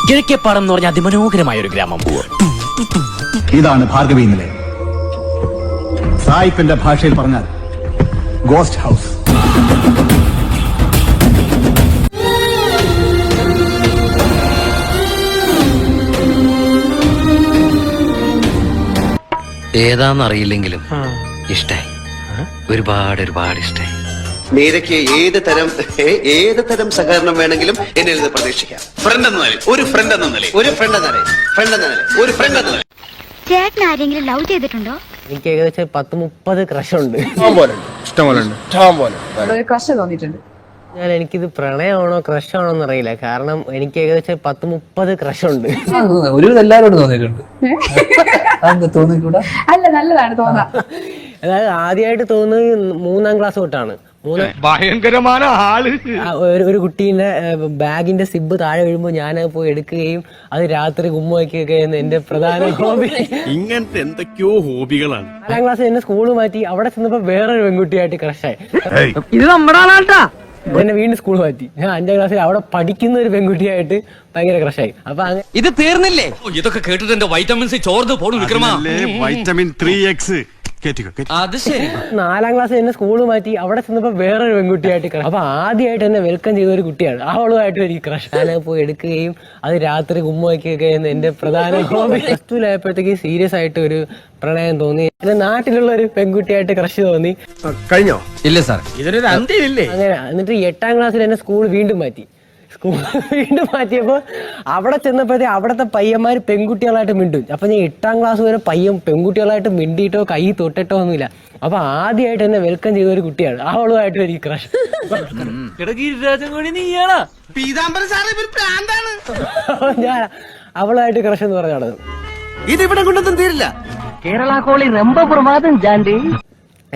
കിഴക്കേപ്പാടം എന്ന് പറഞ്ഞ അതിമനോഹരമായ ഒരു ഗ്രാമം. ഇതാണ് ഭാർഗവി നിലയം. സായിപ്പിന്റെ ഭാഷയിൽ പറഞ്ഞാൽ ഗോസ്റ്റ് ഹൗസ്. ഏതാന്നറിയില്ലെങ്കിലും ഇഷ്ടായി, ഒരുപാട് ഇഷ്ടായി. മീരയ്ക്ക് ഏത് തരം സഹകരണം വേണമെങ്കിലും എന്നിൽ നിന്ന് പ്രതീക്ഷിക്കാം. ഫ്രണ്ട് എന്ന നിലയിൽ, ഒരു ഫ്രണ്ട് എന്ന നിലയിൽ. ചേട്ടൻ ആരെങ്കിലും ലവ് ചെയ്തിട്ടുണ്ടോ? എനിക്ക് ഏകദേശം 10-30 ക്രഷ് ഉണ്ട്. എനിക്കിത് പ്രണയമാണോ ക്രഷ് ആണോ എന്നറിയില്ല. കാരണം എനിക്ക് ഏകദേശം 10-30 ക്രഷ് ഉണ്ട്. ഒരു എല്ലാരോടും തോന്നിയിട്ടുണ്ട്. അല്ല, നല്ലതാണ് തോന്നാ. അതായത് ആദ്യമായിട്ട് തോന്നുന്നത് 3ാം ക്ലാസ് തൊട്ടാണ്. ഭയങ്കരമായ ആള്. ഒരു കുട്ടീന്റെ ബാഗിന്റെ സിബ് താഴെ വീഴുമ്പോ ഞാൻ പോയി എടുക്കുകയും അത് രാത്രി കുമ്മ വയ്ക്കുകയൊക്കെ എന്റെ പ്രധാന ഹോബി. ഇങ്ങനത്തെ എന്തൊക്കെയോ ഹോബികളാണ്. 4ാം ക്ലാസ് എന്നെ സ്കൂള് മാറ്റി. അവിടെ ചെന്നപ്പോ വേറൊരു പെൺകുട്ടിയായിട്ട് ക്രഷായി. ഇത് നമ്മുടെ ആളാട്ടാ. എന്നെ വീണ്ടും സ്കൂൾ മാറ്റി. ഞാൻ 5ാം ക്ലാസ്സിൽ അവിടെ പഠിക്കുന്ന ഒരു പെൺകുട്ടിയായിട്ട് ഭയങ്കര ക്രഷായി. അപ്പൊ ഇത് തീർന്നില്ലേ? ഇതൊക്കെ കേട്ടിട്ട് എന്റെ വൈറ്റമിൻ സി ചോർന്ന് പോണു വിക്രമാ. Vitamin 3X. അത് ശരി. 4ാം ക്ലാസ് എന്നെ സ്കൂള് മാറ്റി. അവിടെ ചെന്നപ്പോ വേറൊരു പെൺകുട്ടിയായിട്ട് ക്രഷ്. അപ്പൊ ആദ്യമായിട്ട് എന്നെ വെൽക്കം ചെയ്ത ഒരു കുട്ടിയാണ്. അവളുമായിട്ട് എനിക്ക് ക്രഷ്. ഞാൻ പോയി എടുക്കുകയും അത് രാത്രി കുമ്മ വയ്ക്കുകയൊക്കെ എന്റെ പ്രധാന ഹോബി. +2 സീരിയസ് ആയിട്ട് ഒരു പ്രണയം തോന്നി. എന്റെ നാട്ടിലുള്ള ഒരു പെൺകുട്ടിയായിട്ട് ക്രഷ് തോന്നി. കഴിഞ്ഞോ? ഇല്ല സാർ, ഇതിനൊരു അന്ത്യമില്ലേ? അങ്ങനെ എന്നിട്ട് 8ാം ക്ലാസ്സിൽ എന്നെ സ്കൂൾ വീണ്ടും മാറ്റിയപ്പോ അവിടെ ചെന്നപ്പോഴത്തേ അവിടത്തെ പയ്യന്മാര് പെൺകുട്ടികളായിട്ട് മിണ്ടും. അപ്പൊ ഞാൻ 8ാം ക്ലാസ് വരെ പെൺകുട്ടികളായിട്ട് മിണ്ടിയിട്ടോ കൈ തൊട്ടിട്ടോ ഒന്നുമില്ല. അപ്പൊ ആദ്യമായിട്ട് എന്നെ വെൽക്കം ചെയ്ത ഒരു കുട്ടിയാണ്. അവളുമായിട്ട് എനിക്ക് ക്രഷ്. ഞാൻ അവളുമായിട്ട് ക്രഷ് എന്ന് പറഞ്ഞാണ്. ഇതിവിടെ കൊണ്ടൊന്നും തീരില്ല. കേരള കോളി രംഭ പ്രമാദം ജാൻഡി.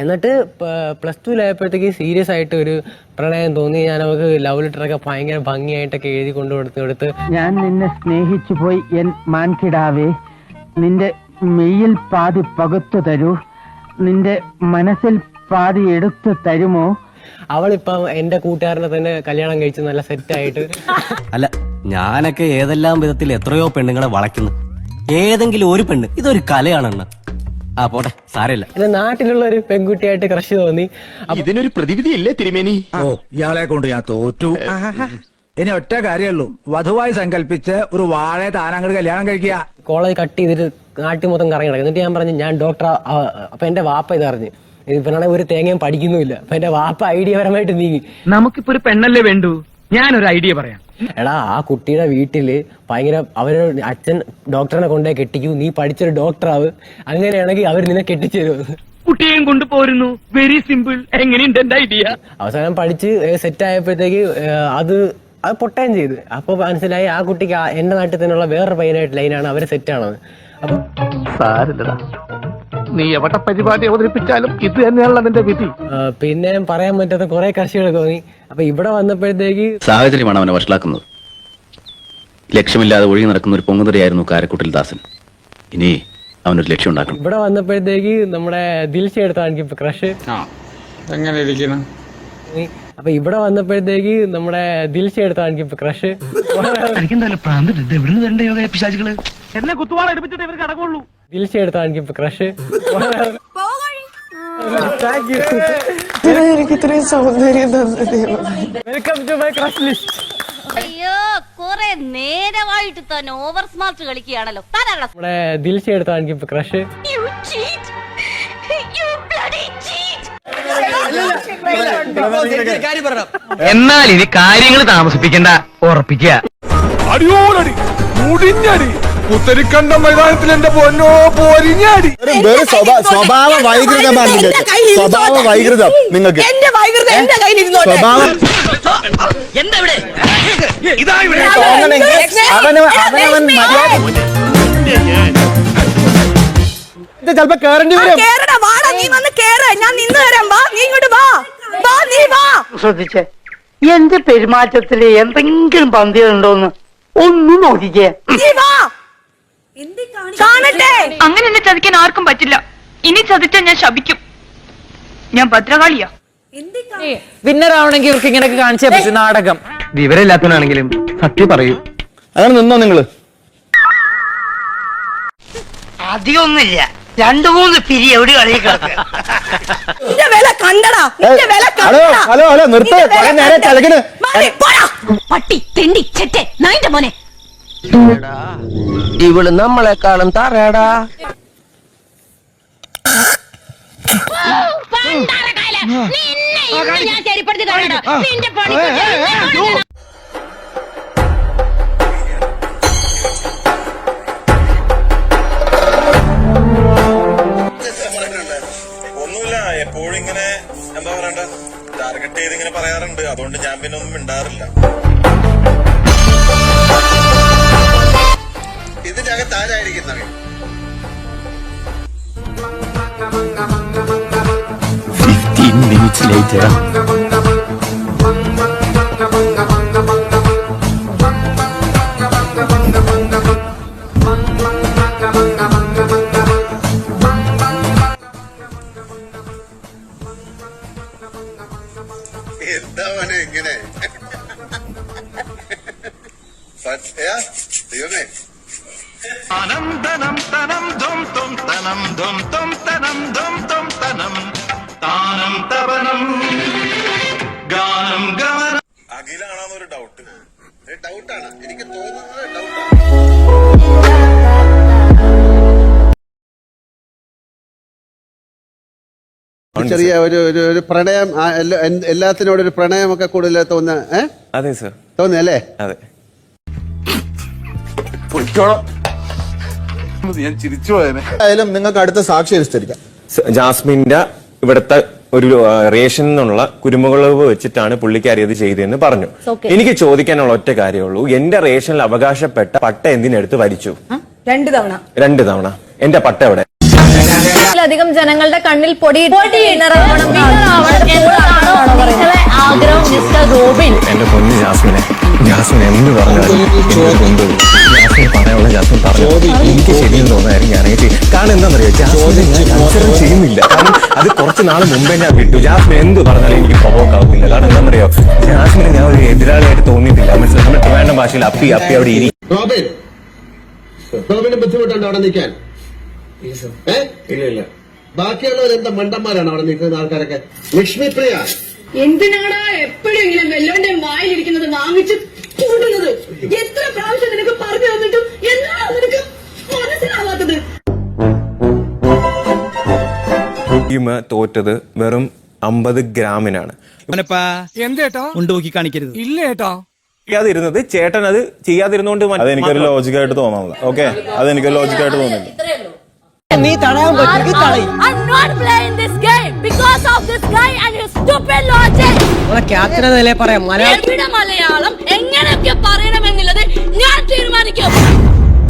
എന്നിട്ട് +2 സീരിയസ് ആയിട്ട് ഒരു പ്രണയം തോന്നി. ഞാൻ അവർക്ക് ലവ് ലെറ്ററൊക്കെ ഭയങ്കര ഭംഗിയായിട്ടൊക്കെ എഴുതി കൊണ്ടുകൊടുത്ത് ഞാൻ നിന്നെ സ്നേഹിച്ചു പോയി എൻ മാൻകിടാവേ, നിന്റെ മെയ്യിൽ പാതി പകുത്തു തരൂ, നിന്റെ മനസ്സിൽ പാതി എടുത്തു തരുമോ? അവളിപ്പം എന്റെ കൂട്ടുകാരനെ തന്നെ കല്യാണം കഴിച്ച് നല്ല സെറ്റായിട്ട്. അല്ല, ഞാനൊക്കെ ഏതെല്ലാം വിധത്തിൽ എത്രയോ പെണ്ണുങ്ങളെ വളയ്ക്കുന്നു. ഏതെങ്കിലും ഒരു പെണ്ണ് ഇതൊരു കലയാണെന്ന്. ആ പോട്ടെ, സാരമില്ല. എന്റെ നാട്ടിലുള്ള ഒരു പെൺകുട്ടിയായിട്ട് ക്രഷ് തോന്നി. ഇതിനൊരു പ്രതിവിധി ഇല്ലേ തിരുമേനി? ഇയാളെ കൊണ്ട് ഞാൻ തോറ്റു. ഇനി ഒറ്റ കാര്യമുള്ളൂ, വധുവായി സങ്കല്പിച്ച് ഒരു വാഴയെ താനങ്ങോട്ട് കല്യാണം കഴിക്കുക. കോളേജ് കട്ട് ചെയ്തിട്ട് നാട്ടിൽ മൊത്തം കറങ്ങി നടക്കും. എന്നിട്ട് ഞാൻ പറഞ്ഞു ഞാൻ ഡോക്ടർ. അപ്പൊ എന്റെ വാപ്പ ഇതറിഞ്ഞ്. ഇവനാണെ ഒരു തേങ്ങയും പഠിക്കുന്നുമില്ല. അപ്പൊ എന്റെ വാപ്പ ഐഡിയപരമായിട്ട് നീങ്ങി. നമുക്കിപ്പോ ഒരു പെണ്ണല്ലേ വേണ്ടു? ഞാനൊരു ഐഡിയ പറയാം. എടാ, ആ കുട്ടിയുടെ വീട്ടില് ഭയങ്കര അവരുടെ അച്ഛൻ ഡോക്ടറിനെ കൊണ്ടേ കെട്ടിക്കൂ, നീ പഠിച്ചൊരു ഡോക്ടറാവ്, അങ്ങനെയാണെങ്കിൽ അവർ നിന്നെ കെട്ടിച്ചു തരും. കുട്ടിയെയും കൊണ്ടുപോരുന്നു. Very simple. എങ്ങനെയുണ്ട് എന്റെ ഐഡിയ? അവസാനം പഠിച്ച് സെറ്റ് ആയപ്പോഴത്തേക്ക് അത് പൊട്ടുകയും ചെയ്തു. അപ്പൊ മനസ്സിലായി ആ കുട്ടിക്ക് എന്റെ നാട്ടിൽ തന്നെയുള്ള വേറൊരു പയ്യനായിട്ട് ലൈനാണ്, അവര് സെറ്റാണത്. അപ്പൊ സാരില്ലടാ, നീ എവിടെ പരിപാടി അവതരിപ്പിച്ചാലും ഇത് തന്നെയാണല്ലോ നിന്റെ വിധി. പിന്നെ പറയാൻ പറ്റാത്ത കുറെ കർഷികൾ തോന്നി. അപ്പൊ ഇവിടെ വന്നപ്പോഴത്തേക്ക് സാഹചര്യമാണ് അവനെ വഷളാക്കുന്നത്. ലക്ഷ്യമില്ലാതെ ഒഴുകി നടക്കുന്ന ഒരു പൊങ്ങുതറിയായിരുന്നു കാരക്കുട്ടിൽ ദാസൻ. ഇനി അവനൊരു ലക്ഷ്യം ഉണ്ടാക്കണം. ഇവിടെ വന്നപ്പോഴത്തേക്ക് നമ്മുടെ ദിൽഷ എടുത്താണ് എനിക്കിപ്പോ ക്രഷ്. എങ്ങനെ ഇരിക്കണം? അപ്പൊ ഇവിടെ വന്നപ്പോഴത്തേക്ക് നമ്മുടെ ദിൽഷ എടുത്താണ് എനിക്കിപ്പോ ക്രഷ്. എന്നെ കുത്തുവാള എടുപ്പിച്ചിട്ട് ഇവർക്ക് അടങ്ങുള്ളൂ. ദിൽഷ എടുത്താണ് എനിക്കിപ്പോ ക്രഷ്. എനിക്ക് ഇത്രയും സൗന്ദര്യം തന്നത്. Welcome to my crush list. അയ്യോ, കുറെ നേരമായിട്ട് തന്നെ ഓവർ സ്മാർട്ട് കളിക്കുകയാണല്ലോ. നമ്മുടെ ദിൽഷ എടുത്താണ് എനിക്കിപ്പോ ക്രഷ്. എന്നാൽ ഇനി കാര്യങ്ങൾ താമസിപ്പിക്കണ്ട, ഉറപ്പിക്കുക. അടിയോടടി മുടിഞ്ഞടി പുത്തരിക്കണ്ട മൈതാനത്തിൽ എന്റെ പൊന്നോ പോരിഞ്ഞടി. സ്വഭാവ വൈകൃതമാണ് നിങ്ങൾക്ക്. സ്വഭാവം ചിലപ്പോ കേറേണ്ടി വരും. ശ്രദ്ധിച്ചേ, എന്റെ പെരുമാറ്റത്തില് എന്തെങ്കിലും പന്തികളുണ്ടോന്ന് ഒന്നും നോക്കിക്കേ. അങ്ങനെ എന്നെ ചതിക്കാൻ ആർക്കും പറ്റില്ല. ഇനി ചതിച്ചാൽ ഞാൻ ശപിക്കും. ഞാൻ ഭദ്രകാളിയാ. വിന്നർ ആവണമെങ്കിൽ ഇവർക്ക് ഇങ്ങനെയൊക്കെ കാണിച്ചേ പറ്റും നാടകം. വിവരമില്ലാത്തവനാണെങ്കിലും സത്യം പറയൂ. അങ്ങനെ നിന്നോ നിങ്ങള്. അധികമൊന്നുമില്ല, 2-3 പിരി എവിടെ കളി കിടക്കുക. ഹലോ ഹലോ നിർത്ത്. നേരെ ചലകിന്. പട്ടി തെണ്ടി ചെറ്റെ നായിന്റെ മോനെ. ഇവള് നമ്മളെക്കാളും തറയടാ. ഞാൻ ശരിപ്പെടുത്തി തരണോ നിന്റെ പണി. ഒന്നുമില്ല, എപ്പോഴും ഇങ്ങനെ എന്താ പറയണ്ട ടാർഗറ്റ് ചെയ്ത് ഇങ്ങനെ പറയാറുണ്ട്. അതുകൊണ്ട് ഞാൻ പിന്നെ ഒന്നും മിണ്ടാറില്ല. ഇതിന്റെ അകത്ത് ആരായിരിക്കുന്നവൻ? 15 minutes later. എന്താ മോനെ ഇങ്ങനെ? ദൈവമേ, അഖിലാണെന്നൊരു ഡൗട്ട്. ഡൗട്ടാണ് എനിക്ക് തോന്നുന്നത്. ഡൗട്ടാണ്. ചെറിയ ഒരു പ്രണയം, എല്ലാത്തിനോടൊരു പ്രണയമൊക്കെ കൂടുതൽ തോന്നുന്ന അതെ സർ, തോന്നുന്നല്ലേ? അതെ. ഞാൻ ചിരിച്ചു പോയനെ. ആയാലും നിങ്ങൾക്ക് അടുത്ത സാക്ഷി വിസ്തരിക്കാം. ജാസ്മിന്റെ ഇവിടുത്തെ ഒരു റേഷൻ എന്നുള്ള കുരുമുളക് വെച്ചിട്ടാണ് പുള്ളിക്കാരി അത് ചെയ്തതെന്ന് പറഞ്ഞു. എനിക്ക് ചോദിക്കാനുള്ള ഒറ്റ കാര്യമുള്ളൂ, എന്റെ റേഷനിൽ അവകാശപ്പെട്ട പട്ട എന്തിനെടുത്ത് വരിച്ചു? 2 തവണ. 2 തവണ. എന്റെ പട്ട എവിടെ? അധികം ജനങ്ങളുടെ കണ്ണിൽ പൊടി എന്റെ പൊന്നു ജാസ്മിനെ, ജാസ്മിൻ എന്ത് പറഞ്ഞാലും ജാസ്മിൻ പറയാനുള്ള ജാസ്മിൻ പറഞ്ഞു. എനിക്ക് ശരിയെന്ന് തോന്നായിരുന്നു ഞാൻ കാരണം എന്താണെന്നറിയോ, ജാസ്മിനെ ഞാൻ കൺസിഡർ ചെയ്യുന്നില്ല. കാരണം അത് കുറച്ച് നാൾ മുമ്പേ ഞാൻ വിട്ടു. ജാസ്മിൻ എന്ത് പറഞ്ഞാലും എനിക്ക് പ്രൊവോക്ക് ആവുന്നില്ല. കാരണം എന്താണെന്നറിയോ, ജാസ്മിനെ ഞാൻ ഒരു എതിരാളിയായിട്ട് തോന്നിയിട്ടില്ല. മനസ്സിലായി? നമ്മുടെ ട്രിവാൻഡ്രം ഭാഷയിൽ അപ്പി അപ്പി അവിടെ ഇരി. റോബിന് ബുദ്ധിമുട്ടുണ്ടോ അവിടെ നിൽക്കാൻ? ബാക്കിയുള്ളവരെന്താ മണ്ടന്മാരാണ് അവിടെ നിൽക്കുന്ന ആൾക്കാരൊക്കെ? ലക്ഷ്മി പ്രിയ, എന്തിനാണ് എപ്പോഴെങ്കിലും വെല്ലോന്റെ വായിലിരിക്കുന്നത് വാങ്ങിച്ച് കൂടുന്നത്? എത്ര പ്രാവശ്യം നിനക്ക് പറഞ്ഞു തന്നിട്ടും എന്താണ് നിനക്ക് മനസ്സിലാവാത്തത്? ടീം തോറ്റത് വെറും 50 ഗ്രാമിനാണ്. എന്തേട്ടോ ഉണ്ടോക്കി കാണിക്കരുത്. ഇല്ല ഏട്ടോ. ചെയ്യാതിരുന്നത് ചേട്ടൻ അത് ചെയ്യാതിരുന്നോണ്ട് അതെനിക്കൊരു ലോജിക്കായിട്ട് തോന്നുന്നില്ല. ഓക്കെ, അതെനിക്കൊരു ലോജിക്കായിട്ട് തോന്നുന്നില്ല. നീ തടയാൻ പറ്റുമെങ്കിൽ തടയും. I'm not playing this game because of this guy and his stupid logic. Captain എന്നല്ലേ പറയാം. എവിടെ മലയാളം എങ്ങനെയൊക്കെ പറയണമെന്നുള്ളത് ഞാൻ തീരുമാനിക്കും.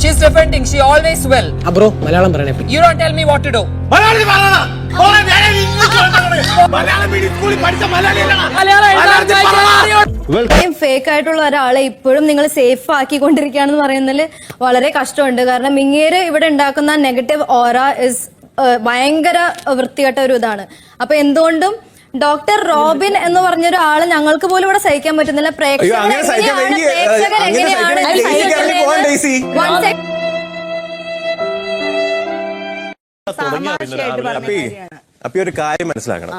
She's defending. She always will. Bro Malayalam പറയണേ. You don't tell me what to do. Fake ആയിട്ടുള്ള ഒരാളെ ഇപ്പോഴും നിങ്ങൾ സേഫ് ആക്കിക്കൊണ്ടിരിക്കുകയാണെന്ന് പറയുന്നതിൽ വളരെ കഷ്ടമുണ്ട്. കാരണം ഇങ്ങേര് ഇവിടെ ഉണ്ടാക്കുന്ന നെഗറ്റീവ് ഓറ ഇസ് ഭയങ്കര വൃത്തികെട്ട ഒരു ഇതാണ്. അപ്പൊ എന്തുകൊണ്ടും ഡോക്ടർ റോബിൻ എന്ന് പറഞ്ഞൊരു ആള് ഞങ്ങൾക്ക് പോലും ഇവിടെ സഹിക്കാൻ പറ്റുന്നില്ല. പ്രേക്ഷകർ എങ്ങനെയാണ് അപ്പൊ ഒരു കാര്യം മനസ്സിലാക്കണം.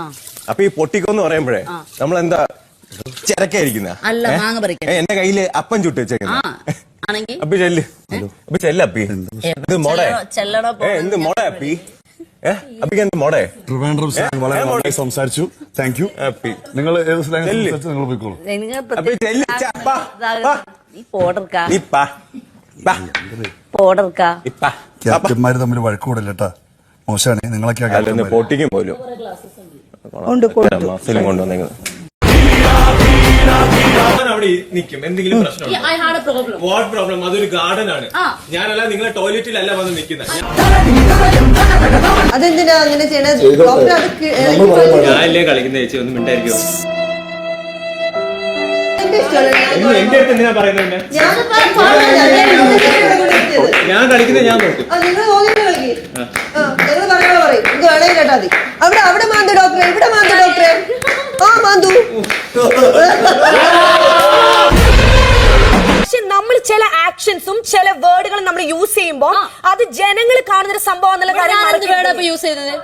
അപ്പൊ ഈ പൊട്ടിക്കോന്ന് പറയുമ്പോഴേ നമ്മളെന്താ ചിരക്കായിരിക്കുന്ന എന്റെ കയ്യില് അപ്പം ചുട്ട് വെച്ചേക്കുന്ന അപ്പി ചെല്ല്. അപ്പൊ ചെല്ല അപ്പി. എന്ത് മോടെ എന്ത് മോടെ അപ്പി? അപ്പിക്ക് എന്ത് മോടെ? വളരെ സംസാരിച്ചു. Thank you. അപ്പി നിങ്ങൾ ഏത് സ്ലാങ് സംസാരിച്ചു നിങ്ങൾ പോയിക്കോളൂ. അപ്പി ചെല്ല്. ക്യാപ്റ്റന്മാര് തമ്മിൽ വഴക്കൂടല്ല കേട്ടാ. മോശമാണ് നിങ്ങളൊക്കെ. പൊട്ടിക്കും പോലും കൊണ്ടുവന്നേക്കുന്നത് അവിടെ നിൽക്കും. എന്തെങ്കിലും പ്രശ്നം? What problem? അതൊരു ഗാർഡൻ ആണ്. ഞാനല്ല നിങ്ങളെ ടോയ്ലറ്റിലല്ല വന്ന് നിൽക്കുന്നത്. അതെന്തിനാ അങ്ങനെ ചെയ്യണത്? ഞാനല്ലേ കളിക്കുന്ന ചേച്ചി, ഒന്നും മിണ്ടായിരിക്കും. എന്റെ അടുത്ത് എന്തിനാ പറയുന്നത്? ഞാൻ കളിക്കുന്നത് ഞാൻ നോക്കും. അവിടെ മാന്തു ഡോക്ടറെ, ഇവിടെ മാന്തു ഡോക്ടറെ. ആ മാന്തു. പക്ഷെ നമ്മൾ ചില ആക്ഷൻസും ചില വേർഡുകളും നമ്മൾ യൂസ് ചെയ്യുമ്പോൾ അത് ജനങ്ങൾ കാണുന്ന ഒരു സംഭവം എന്നുള്ള കാര്യം യൂസ് ചെയ്തത്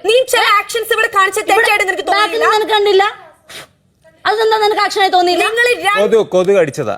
നീ ചില ആക്ഷൻസ് ഇവിടെ കാണിച്ച തെറ്റായിട്ട് നിനക്ക് തോന്നിയില്ല? നിനക്ക് കണ്ടില്ല അതെന്താ നിനക്ക് ആക്ഷനായി തോന്നിയില്ല? നിങ്ങൾ കൊതുക് അടിച്ചതാ.